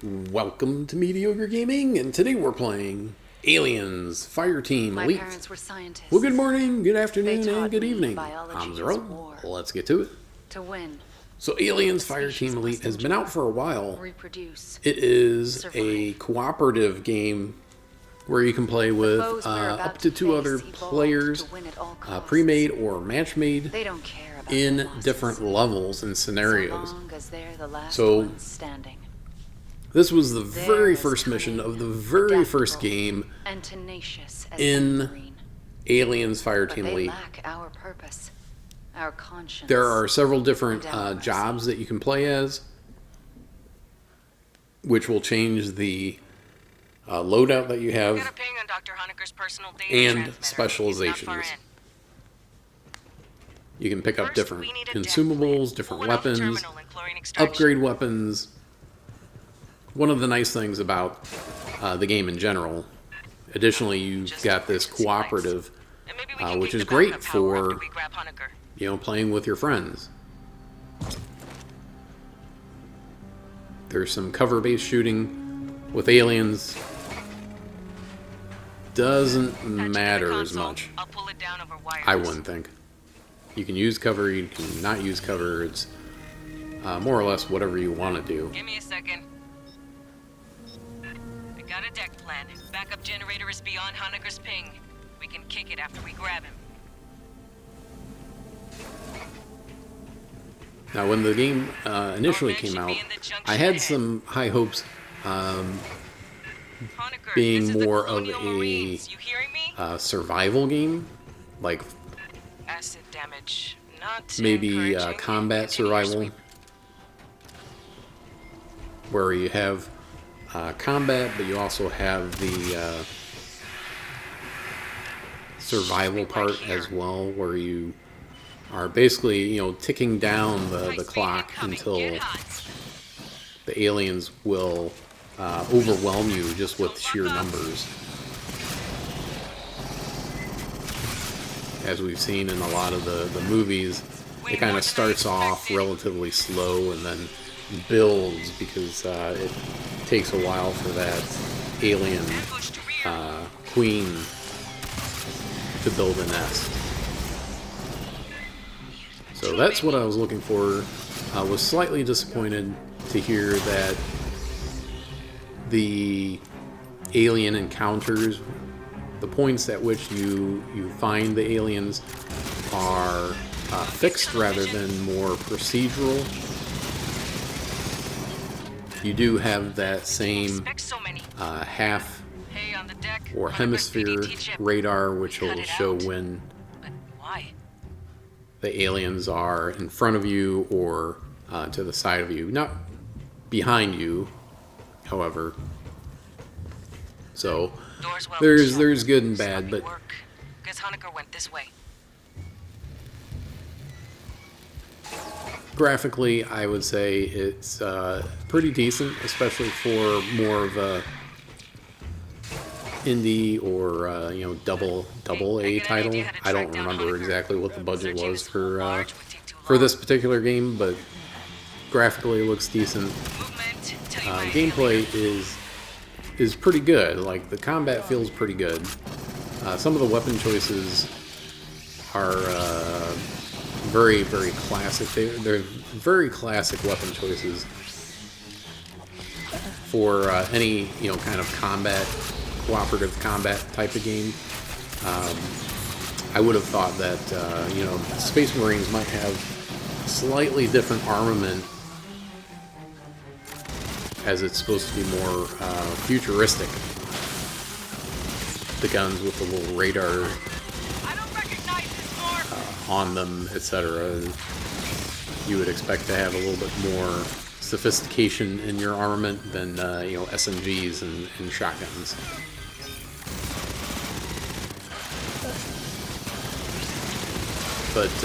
Welcome to Mediocre Gaming, and today we're playing Aliens Fireteam Elite. My parents were scientists. Well, good morning, good afternoon, They taught and good me evening. biology I'm is Zero. war. Let's get to it. To win, So, Aliens The species Fireteam Elite must has been endure, out for a while. reproduce. It is survive. a cooperative game where you can play with foes we're about up to two face other evolved players, to win at all costs. pre-made or match-made, They don't care about in the losses, different levels and scenarios. so long as they're the last So, ones standing. This was the They're very as first mission cunning, of the very first adaptable, game and tenacious as in the marine. Aliens But Fireteam they Elite. lack our purpose, our conscience. There are several different and our mercy. jobs that you can play as, which will change the loadout that you have Got a ping on Dr. Honecker's personal data and transmitter. He's specializations. not far in. You can pick up First, different we need a deck consumables, plan. different Pull it off the weapons, terminal and chlorine extraction. upgrade weapons. One of the nice things about the game in general, additionally, you've Just got this emergency cooperative, And maybe we can which get is the great backup power for, after we grab Honecker. playing with your friends. There's some cover-based shooting with aliens. Doesn't Patch into the matter as console. much. I'll pull it down over wires. I wouldn't think. You can use cover, you can not use cover. It's more or less whatever you want to do. Give me a second. I got a deck plan. Backup generator is beyond Honecker's ping. We can kick it after we grab him. Now, when the game initially Our men came should out, be in the junction I had ahead. some high hopes Honecker, being this is the more of Colonial a Marines. You hearing me? survival game, like Acid damage. Not maybe encouraging. combat Continue your survival, sweep. where you have combat, but you also have the survival part as well, where you are basically, ticking down the High-speed clock incoming. until Get hot. the aliens will overwhelm you just with sheer numbers. As we've seen in a lot of the movies, it kind of starts off relatively slow and then builds because it takes a while for that alien Ambush to rear. queen to build a nest. So that's what I was looking for. I was slightly disappointed to hear that the alien encounters, the points at which you find the aliens, are fixed rather than more procedural. You do have that same Expect so many. half Hey, on the deck. or Honecker's hemisphere PDT chip. radar, which Cut will it show out. when But why? the aliens are in front of you or to the side of you, not behind you, however. So Doors well there's shut. good and bad, Sloppy but work. Guess Honecker went this way. graphically, I would say it's pretty decent, especially for more of a indie or double A title. I don't remember exactly what the budget was for this particular game, but graphically it looks decent. Movement. Tell you my Gameplay is pretty good. Like, the combat feels pretty good. Some of the weapon choices are very, very classic. They're very classic weapon choices for any kind of cooperative combat type of game. I would have thought that Space Marines might have slightly different armament, as it's supposed to be more futuristic. The guns with the little radar I don't recognize this mark. on them, etc. You would expect to have a little bit more sophistication in your armament than SMGs and shotguns. But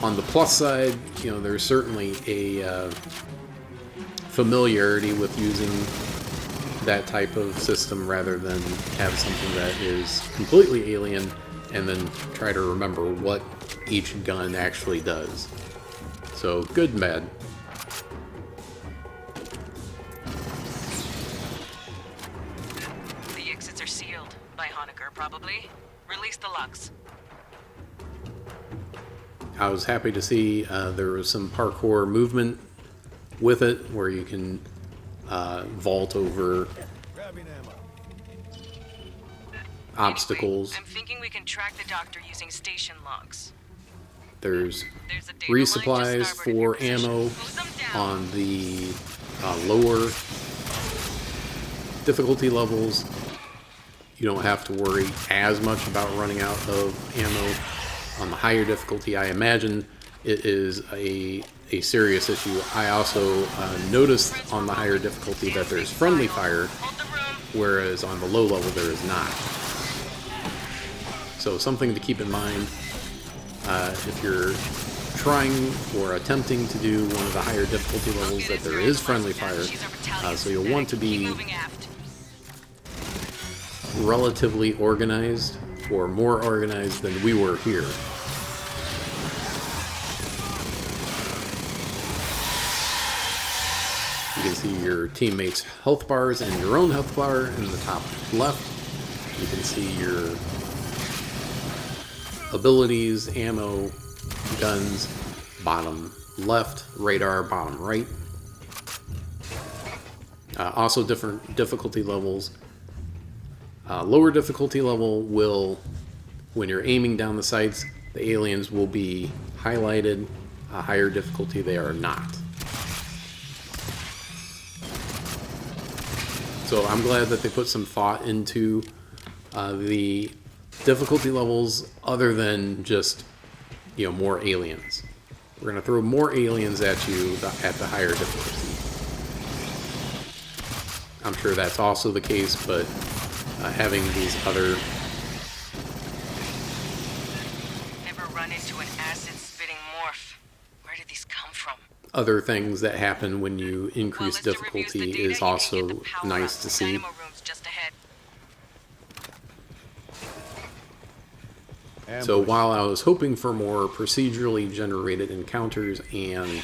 on the plus side, there's certainly a familiarity with using that type of system rather than have something that is completely alien and then try to remember what each gun actually does. So, good and bad. Probably. Release the locks. I was happy to see there was some parkour movement with it, where you can vault over obstacles. Anyway, I'm thinking we can track the doctor using station logs. There's There's a data line just resupplies starboard of your for position. ammo Close them down. on the lower difficulty levels. You don't have to worry as much about running out of ammo. On the higher difficulty, I imagine it is a serious issue. I also noticed on the higher difficulty that there's friendly fire, Hold the room. whereas on the low level there is not. So something to keep in mind if you're trying or attempting to do one of the higher difficulty levels, that there is friendly fire. So you'll want to Keep be moving aft. relatively organized, or more organized than we were here. You can see your teammates' health bars and your own health bar in the top left. You can see your abilities, ammo, guns, bottom left, radar, bottom right. Also different difficulty levels. Lower difficulty level will, when you're aiming down the sights, the aliens will be highlighted. Higher difficulty, they are not. So I'm glad that they put some thought into the difficulty levels, other than just, you know, more aliens. We're going to throw more aliens at you at the higher difficulty. I'm sure that's also the case, but having these other... Ever run into an acid-spitting morph? Where did these come from? other things that happen when you increase Well, Lister reviews the difficulty data, is you can also get the power nice up. to see. Dynamo room's just ahead. So while I was hoping for more procedurally generated encounters and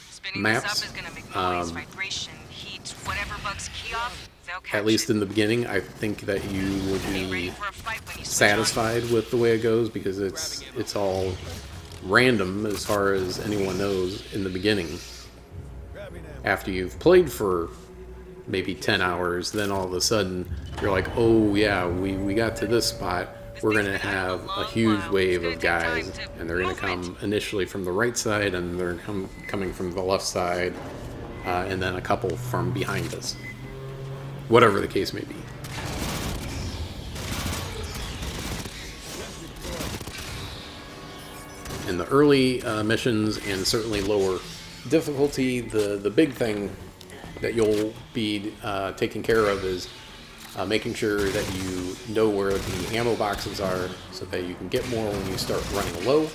Spinning maps, this up is gonna make noise, vibration, heat, whatever bugs key off, they'll catch at least it. in the beginning, I think that you would Be ready be for a fight when you switch satisfied with the way it goes, because it's all random as far as anyone knows in the beginning. After you've played for maybe 10 hours, then all of a sudden you're like, oh yeah, we got to this spot, we're gonna have a huge wave of guys, and they're gonna come initially from the right side, and they're coming from the left side, and then a couple from behind us. Whatever the case may be. In the early missions, and certainly lower difficulty, the big thing that you'll be taking care of is making sure that you know where the ammo boxes are, so that you can get more when you start running low,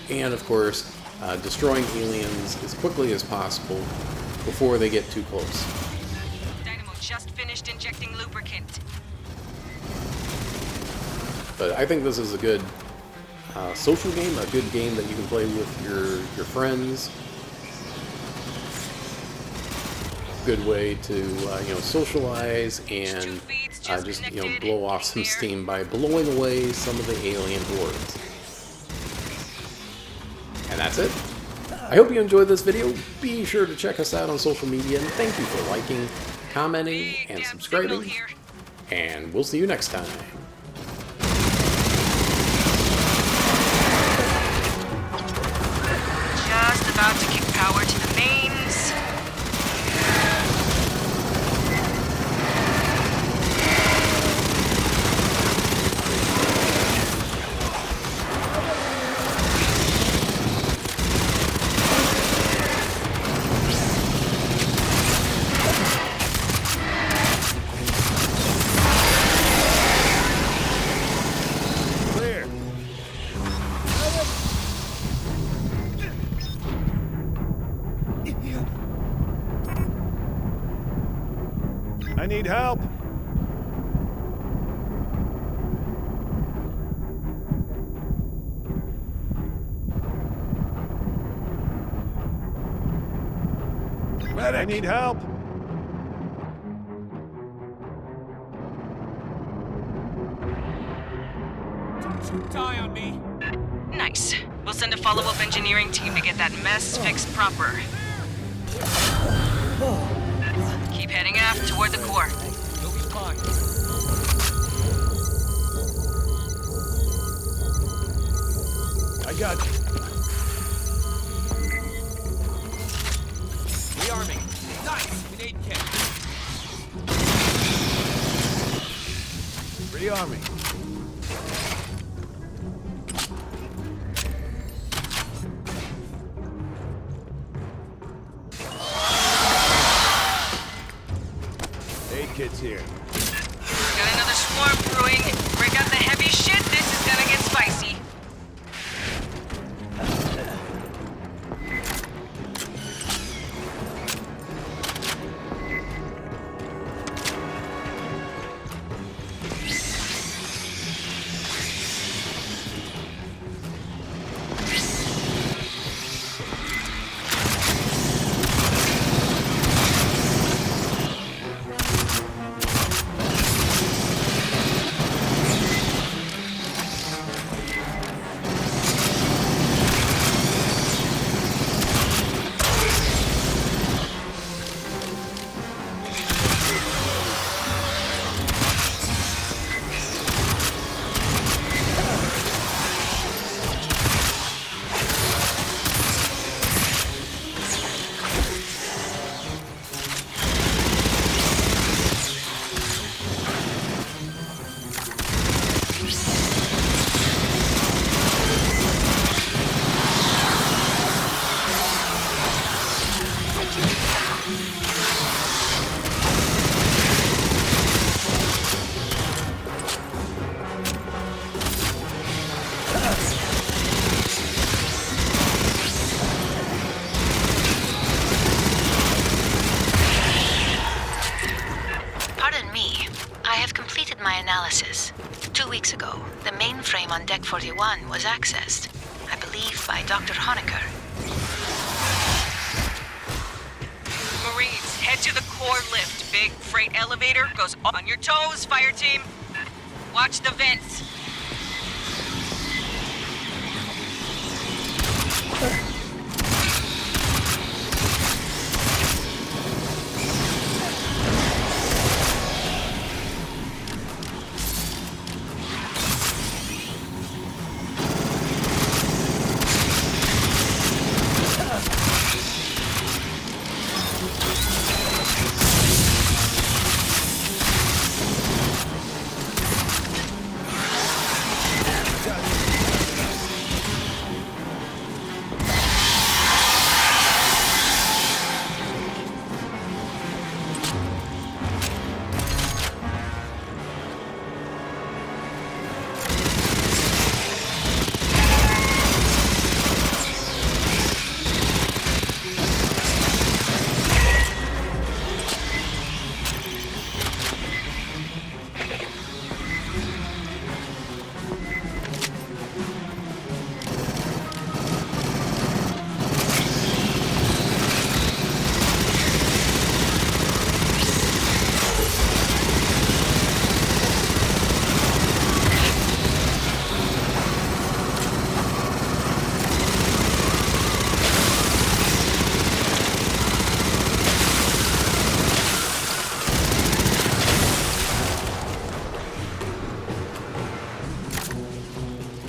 and of course destroying aliens as quickly as possible before they get too close. Dynamo just finished injecting lubricant. But I think this is a good social game, a good game that you can play with your friends. Good way to socialize and just blow off some steam by blowing away some of the alien hordes. And that's it. I hope you enjoyed this video. Be sure to check us out on social media, and thank you for liking, commenting, and subscribing. And we'll see you next time. Just about to kick power to the mains. Clear. I need help. I need help. Die on me. Nice. We'll send a follow-up engineering team to get that mess fixed proper. Keep heading aft toward the core. You'll be fine. I got you. Rearming. Nice. An aid kit. Rearming. Aid kit's here. Got another swarm brewing. Break out the heavy shit. This is gonna get spicy. Pardon me. I have completed my analysis. 2 weeks ago, the mainframe on Deck 41 was accessed, I believe by Dr. Honecker. Marines, head to the core lift. Big freight elevator goes on your toes, fire team. Watch the vents.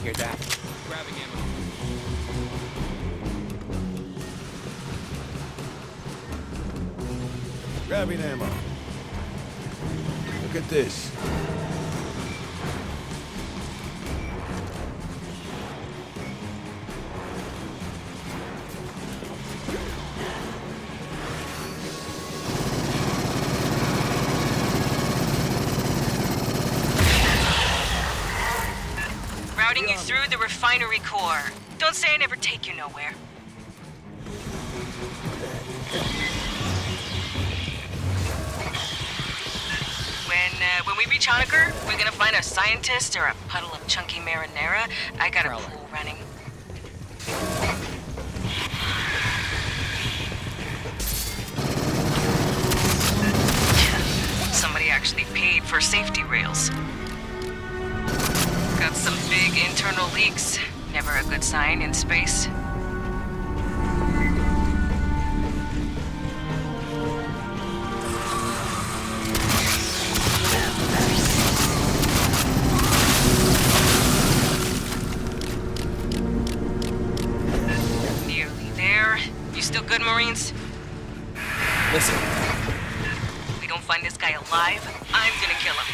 Hear that? Grabbing ammo. Grabbing ammo. Look at this. Routing you through the refinery core. Don't say I never take you nowhere. When we reach Honecker, we're gonna find a scientist or a puddle of chunky marinara. I got a pool running. Somebody actually paid for safety rails. Got some big internal leaks. Never a good sign in space. Nearly there. You still good, Marines? Listen, If we don't find this guy alive, I'm gonna kill him.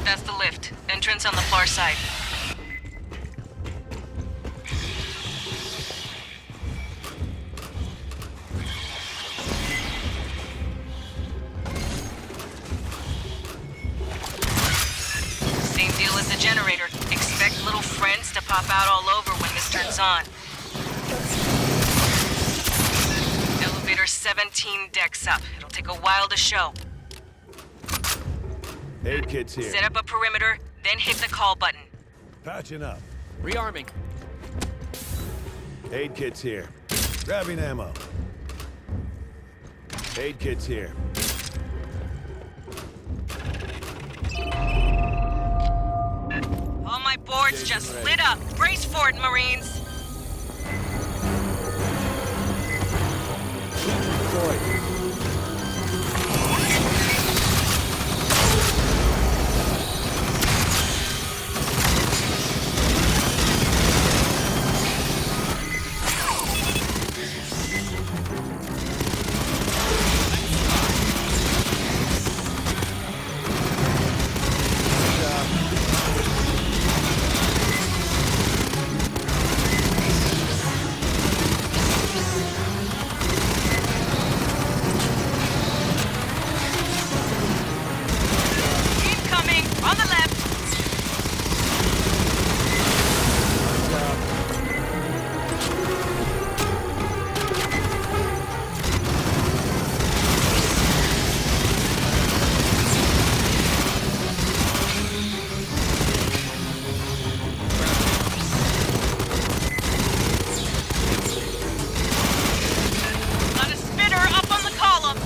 That's the lift. Entrance on the far side. Same deal as the generator. Expect little friends to pop out all over when this turns on. Elevator 17 decks up. It'll take a while to show. Aid kit's here. Set up a perimeter, then hit the call button. Patching up. rearming. Aid kit's here. Grabbing ammo. Aid kit's here. All my boards just lit up. Brace for it, Marines. Deployed. Incoming, on the left. Got a spinner up on the column.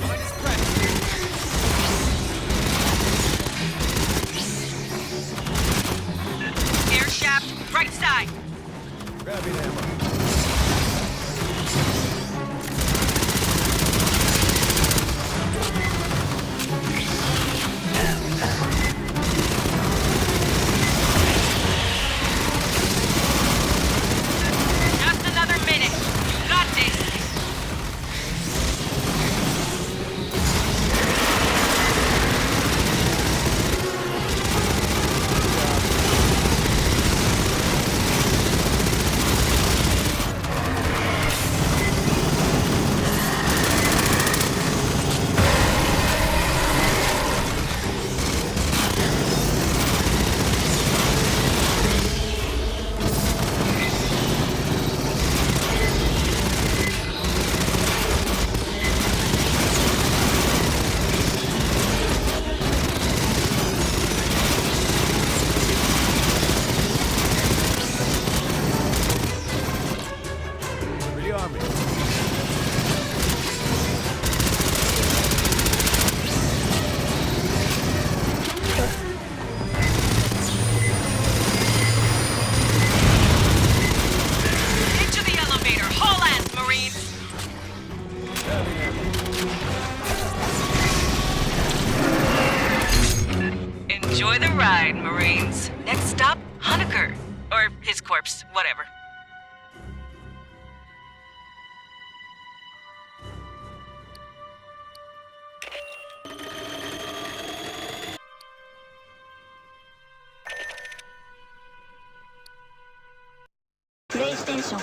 Line is pressed. Air shaft, right side. Grabbing ammo. Just another minute. You got this. Rearming. Into the elevator. Haul ass, Marines. Grabbing ammo. Enjoy the ride, Marines. Next stop, Honecker. Or his corpse, whatever. PlayStation